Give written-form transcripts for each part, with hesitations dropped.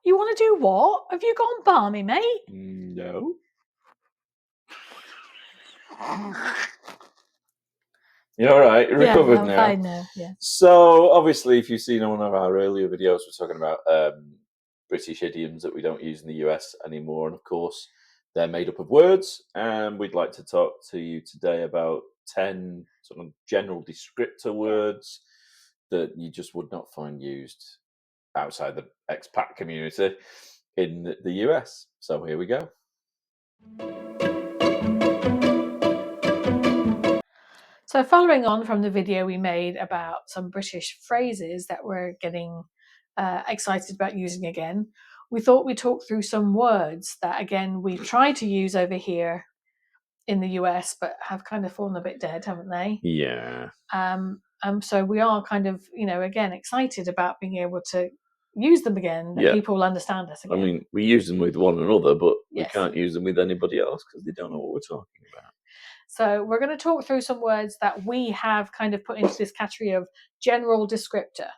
You want to do what? Have you gone barmy, mate? No. You're all right. You're recovered now. I know. Yeah. So obviously, if you've seen one of our earlier videos, we're talking about British idioms that we don't use in the US anymore, and of course, they're made up of words. And we'd like to talk to you today about 10 sort of general descriptor words that you just would not find used outside the expat community in the US. So here we go. So following on from the video we made about some British phrases that we're getting excited about using again, we thought we'd talk through some words that, again, we've tried to use over here in the US, but have kind of fallen a bit dead, haven't they? Yeah. So we are kind of, again, excited about being able to use them again, that people will understand us again. I mean, we use them with one another, but Yes. we can't use them with anybody else because they don't know what we're talking about. So we're going to talk through some words that we have kind of put into this category of general descriptor.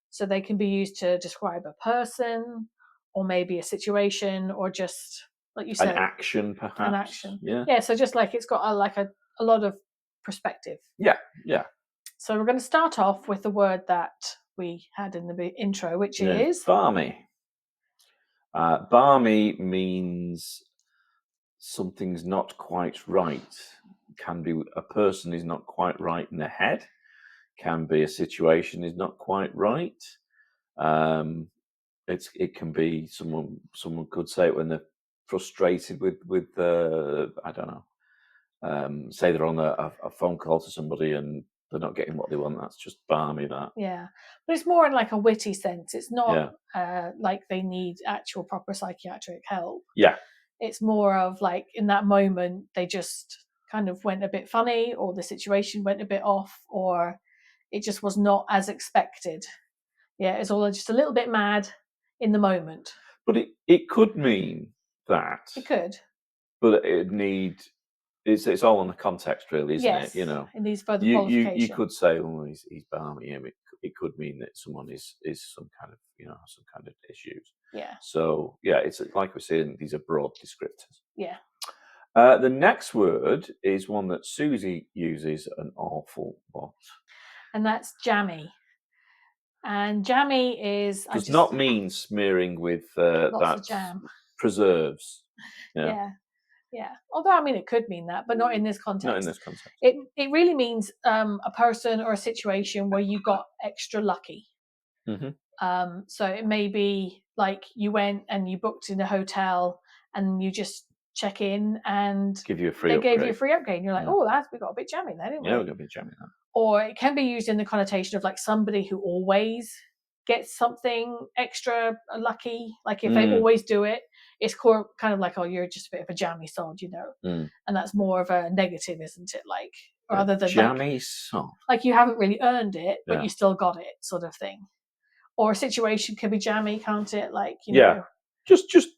So they can be used to describe a person, or maybe a situation, or just, like you said, an action, perhaps. An action. Yeah. So just like it's got a lot of perspective. Yeah. So we're going to start off with the word that we had in the intro, which is barmy. Barmy means something's not quite right. Can be a person is not quite right in the head. Can be a situation is not quite right. It can be someone could say it when they're frustrated with I don't know. Say they're on a phone call to somebody and they're not getting what they want. That's just barmy, that. Yeah, but it's more in like a witty sense. It's not like they need actual proper psychiatric help. Yeah. It's more of like in that moment they just kind of went a bit funny, or the situation went a bit off, or it just was not as expected. Yeah, it's all just a little bit mad in the moment. But it could mean that. It could. But it need. It's all in the context, really, isn't it? You know, it needs further qualification. You could say, "Oh, he's barmy." It could mean that someone is some kind of some kind of issues. Yeah. So it's like we're saying, these are broad descriptors. Yeah. The next word is one that Susie uses an awful lot, and that's jammy. And jammy does not mean smearing with lots of jam, preserves. Yeah. Although, I mean, it could mean that, but not in this context. Not in this context. It really means a person or a situation where you got extra lucky. Mm-hmm. So it may be like you went and you booked in a hotel and you just check in and they gave you a free upgrade. And you're like, we got a bit jammy there, didn't we? Yeah, we got a bit jammy there. Or it can be used in the connotation of like somebody who always gets something extra lucky. Like if they always do it, it's kind of like, you're just a bit of a jammy sod, And that's more of a negative, isn't it? Like, rather than jammy sod. Like you haven't really earned it, but you still got it, sort of thing. Or a situation could be jammy, can't it? Like, just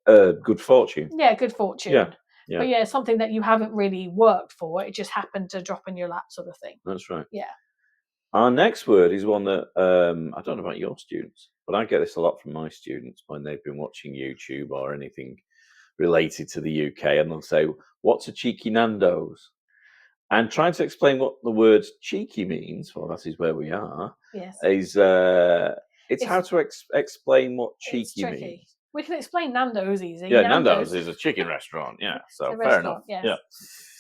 good fortune. Yeah, good fortune. Yeah. But something that you haven't really worked for, it just happened to drop in your lap, sort of thing. That's right. Yeah. Our next word is one that I don't know about your students, but I get this a lot from my students when they've been watching YouTube or anything related to the UK, and they'll say, "What's a cheeky Nando's?" And trying to explain what the word cheeky means, well, that is where we are, is it's how to explain what cheeky means. We can explain Nando's easy. Yeah, Nando's is a chicken restaurant. Yeah, so fair enough. Yes. Yeah.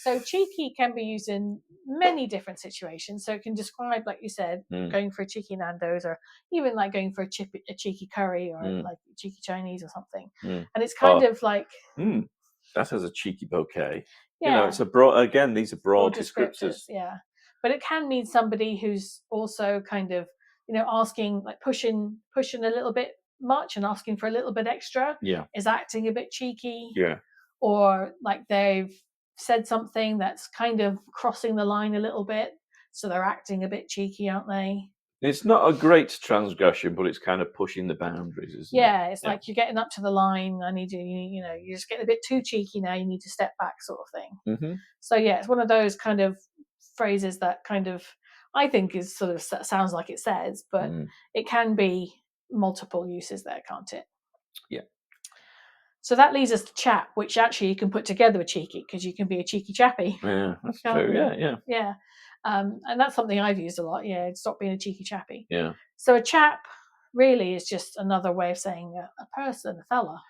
So cheeky can be used in many different situations. So it can describe, like you said, going for a cheeky Nando's, or even like going for a cheeky curry, or like cheeky Chinese or something. And it's kind of like that has a cheeky bouquet. Yeah. It's a broad. Again, these are broad descriptors. Yeah, but it can mean somebody who's also kind of asking, like pushing a little bit much and asking for a little bit extra. Yeah, is acting a bit cheeky. Yeah, or like they've said something that's kind of crossing the line a little bit, so they're acting a bit cheeky, aren't they? It's not a great transgression, but it's kind of pushing the boundaries, isn't it? It's like you're getting up to the line. You're just getting a bit too cheeky now. You need to step back, sort of thing. Mm-hmm. So it's one of those kind of phrases that kind of, I think, is sort of sounds like it says, but it can be multiple uses there, can't it? Yeah. So that leads us to chap, which actually you can put together with cheeky, because you can be a cheeky chappy. Yeah, that's Can't true. you? Yeah. Yeah. And that's something I've used a lot. Yeah, stop being a cheeky chappy. Yeah. So a chap really is just another way of saying a person, a fella.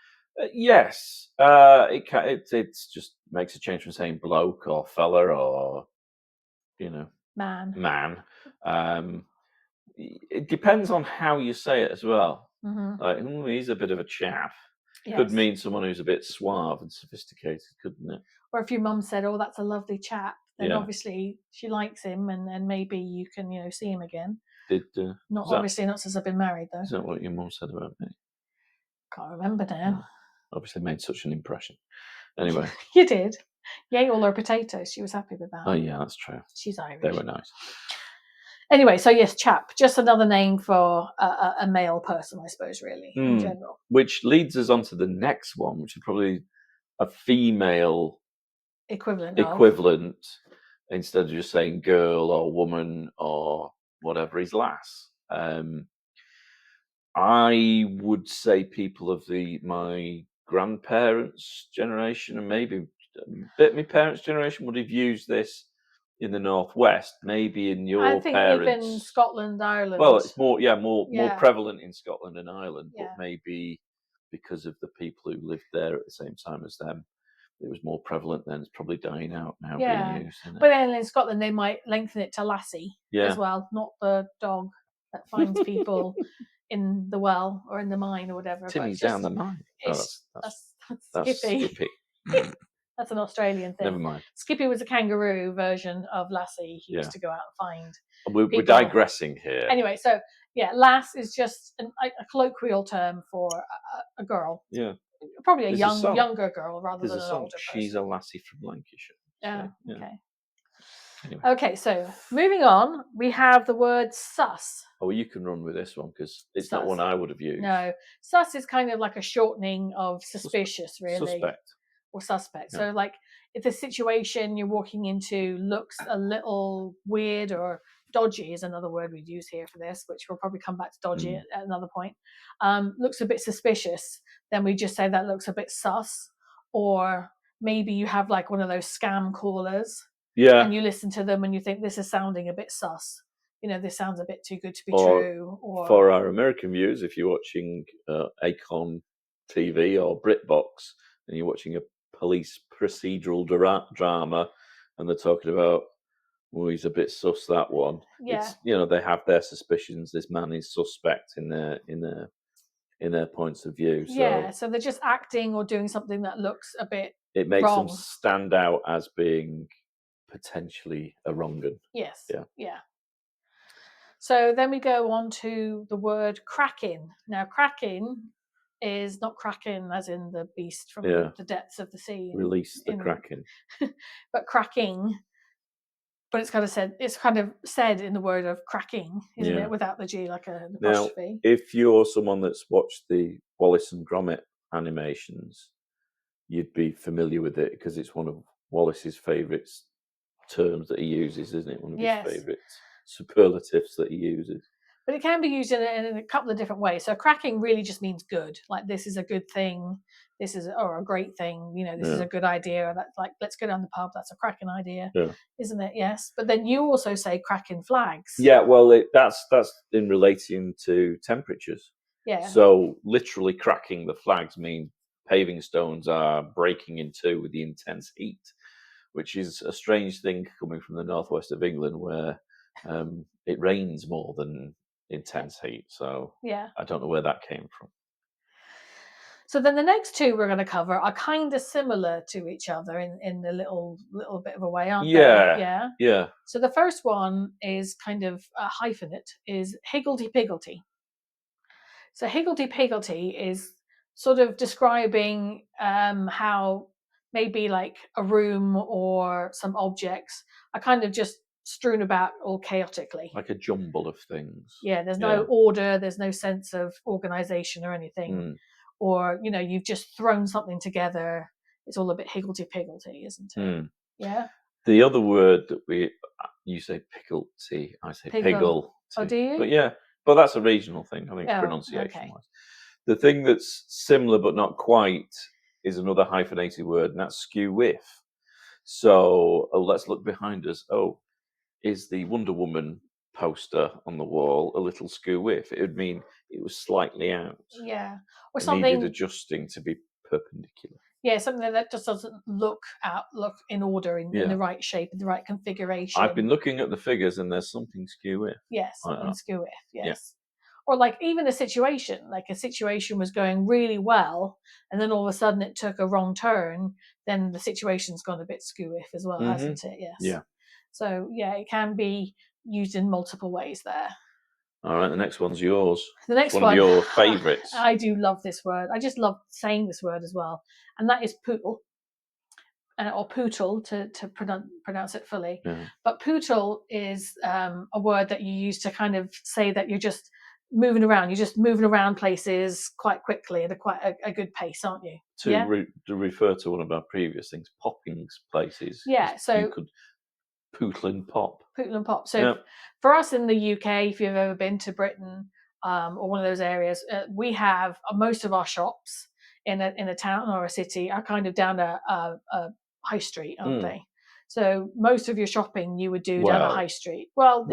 Yes. It's just makes a change from saying bloke or fella or, Man. man. It depends on how you say it as well. Mm-hmm. Like, he's a bit of a chap. Yes. Could mean someone who's a bit suave and sophisticated, couldn't it? Or if your mum said, "Oh, that's a lovely chap," then Yeah. obviously she likes him, and maybe you can, see him again. Did Not is that, obviously not since I've been married though. is that what your mum said about me? Can't remember now. Obviously made such an impression. Anyway. You did. You ate all her potatoes. She was happy with that. Oh yeah, that's true. She's Irish. They were nice. Anyway, so yes, chap, just another name for a male person, I suppose, really, in general. Which leads us on to the next one, which is probably a female equivalent instead of just saying girl or woman or whatever is lass. I would say people of my grandparents' generation and maybe a bit my parents' generation would have used this in the Northwest. Maybe in your I think parents, even Scotland, Ireland. Well, it's more prevalent in Scotland and Ireland, but maybe because of the people who lived there at the same time as them, it was more prevalent then. It's probably dying out now being used. Isn't it? But then in Scotland, they might lengthen it to lassie as well, not the dog that finds people in the well or in the mine or whatever. Timmy's down the mine. That's Skippy. Skippy. That's an Australian thing. Never mind. Skippy was a kangaroo version of lassie. He used to go out and find. We're digressing here. Anyway, so lass is just a colloquial term for a girl. Yeah. Probably a younger girl rather than an older person. She's a lassie from Lancashire. Yeah. Okay. Anyway. Okay, so moving on, we have the word sus. Oh, well, you can run with this one because it's not one I would have used. No, sus is kind of like a shortening of suspicious, really. Suspect. Or suspect. Yeah. So, like, if the situation you're walking into looks a little weird or dodgy is another word we'd use here for this, which we'll probably come back to dodgy at another point, looks a bit suspicious, then we just say that looks a bit sus. Or maybe you have like one of those scam callers. Yeah. And you listen to them and you think this is sounding a bit sus. This sounds a bit too good to be true. Or for our American viewers, if you're watching Acon TV or BritBox and you're watching a police procedural drama and they're talking about, well, he's a bit sus, that one. Yeah. It's, they have their suspicions. This man is suspect in their points of view. So, yeah, so they're just acting or doing something that looks a bit It makes wrong. them stand out as being potentially a wrong un. Yes. Yeah. So then we go on to the word cracking. Now, cracking is not cracking as in the beast from the depths of the sea. Release the kraken. But cracking, but it's kind of said in the word of cracking, isn't it? Without the G, like an apostrophe. Now, if you're someone that's watched the Wallace and Gromit animations, you'd be familiar with it because it's one of Wallace's favourite terms that he uses, isn't it? One of his favourite superlatives that he uses. But it can be used in a couple of different ways. So cracking really just means good. Like, this is a good thing. This is a great thing. This is a good idea. That's like, let's go down the pub. That's a cracking idea, isn't it? Yes. But then you also say cracking flags. Yeah, well, that's in relating to temperatures. Yeah. So literally cracking the flags means paving stones are breaking in two with the intense heat, which is a strange thing coming from the northwest of England where it rains more than intense heat. So I don't know where that came from. So then the next two we're going to cover are kind of similar to each other in a little bit of a way, aren't they? Yeah. So the first one is kind of hyphenate, is higgledy-piggledy. So higgledy-piggledy is sort of describing how maybe like a room or some objects are kind of just strewn about all chaotically. Like a jumble of things. Yeah, there's no order, there's no sense of organization or anything. Or, you've just thrown something together. It's all a bit higgledy-piggledy, isn't it? Yeah. The other word that you say piggledy, I say piggle. Oh, do you? But but that's a regional thing, I think, pronunciation-wise. The thing that's similar but not quite is another hyphenated word, and that's skew-whiff. So let's look behind us. Oh, is the Wonder Woman poster on the wall a little skew-whiff? It would mean it was slightly out. Yeah, or It something. needed adjusting to be perpendicular. Yeah, something that just doesn't look in order, in the right shape, in the right configuration. I've been looking at the figures, and there's something skew-whiff. Yes, something skew-whiff. Yes. Or like even a situation was going really well, and then all of a sudden it took a wrong turn. Then the situation's gone a bit skew-whiff as well, hasn't it? Yes. Yeah. So yeah, it can be used in multiple ways there. All right, the next one's yours. The next one of your favourites. I do love this word. I just love saying this word as well, and that is Pootle. Or Pootle to pronounce it fully. Yeah. But Pootle is a word that you use to kind of say that you're just moving around. You're just moving around places quite quickly at a good pace, aren't you? To refer to one of our previous things, popping places. Yeah, so you could pootle and pop. Pootle and pop. So for us in the UK, if you've ever been to Britain or one of those areas, we have most of our shops in a town or a city are kind of down a high street, aren't they? So most of your shopping you would do down a high street. Well,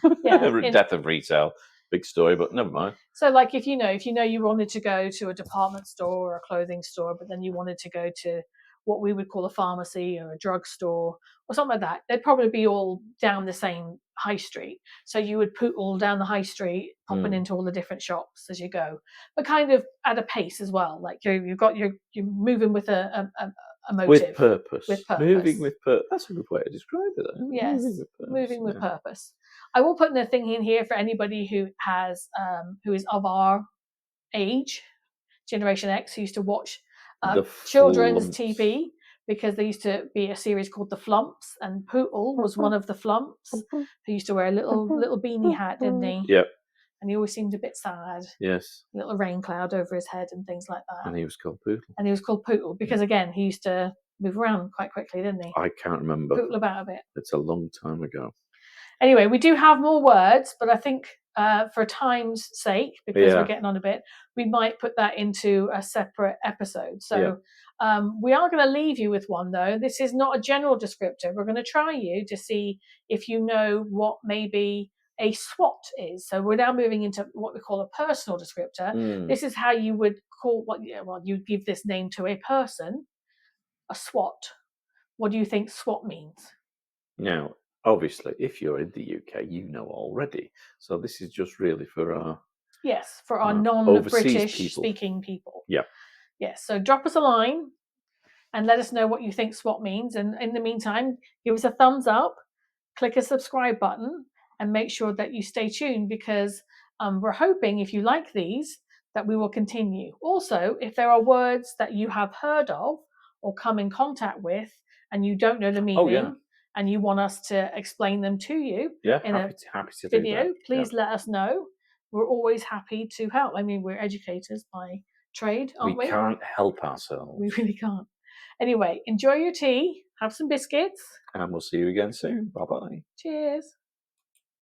death of retail, big story, but never mind. So like if you you wanted to go to a department store or a clothing store, but then you wanted to go to what we would call a pharmacy or a drugstore or something like that, they'd probably be all down the same high street. So you would pootle down the high street, popping into all the different shops as you go, but kind of at a pace as well. Like you're moving with a motive. With purpose. With purpose. Moving with purpose. That's a good way to describe it. Yes, moving with purpose. I will put a thing in here for anybody who has who is of our age, Generation X, who used to watch children's TV, because there used to be a series called The Flumps, and Pootle was one of the Flumps who used to wear a little beanie hat, didn't he? Yep. And he always seemed a bit sad. Yes. A little rain cloud over his head and things like that. And he was called Pootle. And he was called Pootle because, again, he used to move around quite quickly, didn't he? I can't remember. Pootle about a bit. It's a long time ago. Anyway, we do have more words, but I think for time's sake, because we're getting on a bit, we might put that into a separate episode. So we are going to leave you with one, though. This is not a general descriptor. We're going to try you to see if you know what maybe a SWOT is. So we're now moving into what we call a personal descriptor. This is how you would call you give this name to a person, a SWOT. What do you think SWOT means? Now, obviously, if you're in the UK, you know already. So this is just really for our non-British speaking people. Yeah. Yes. So drop us a line and let us know what you think SWOT means. And in the meantime, give us a thumbs up, click a subscribe button, and make sure that you stay tuned, because we're hoping, if you like these, that we will continue. Also, if there are words that you have heard of or come in contact with and you don't know the meaning, and you want us to explain them to you in a video, please let us know. We're always happy to help. I mean, we're educators by trade, aren't we? We can't help ourselves. We really can't. Anyway, enjoy your tea, have some biscuits. And we'll see you again soon. Bye-bye. Cheers.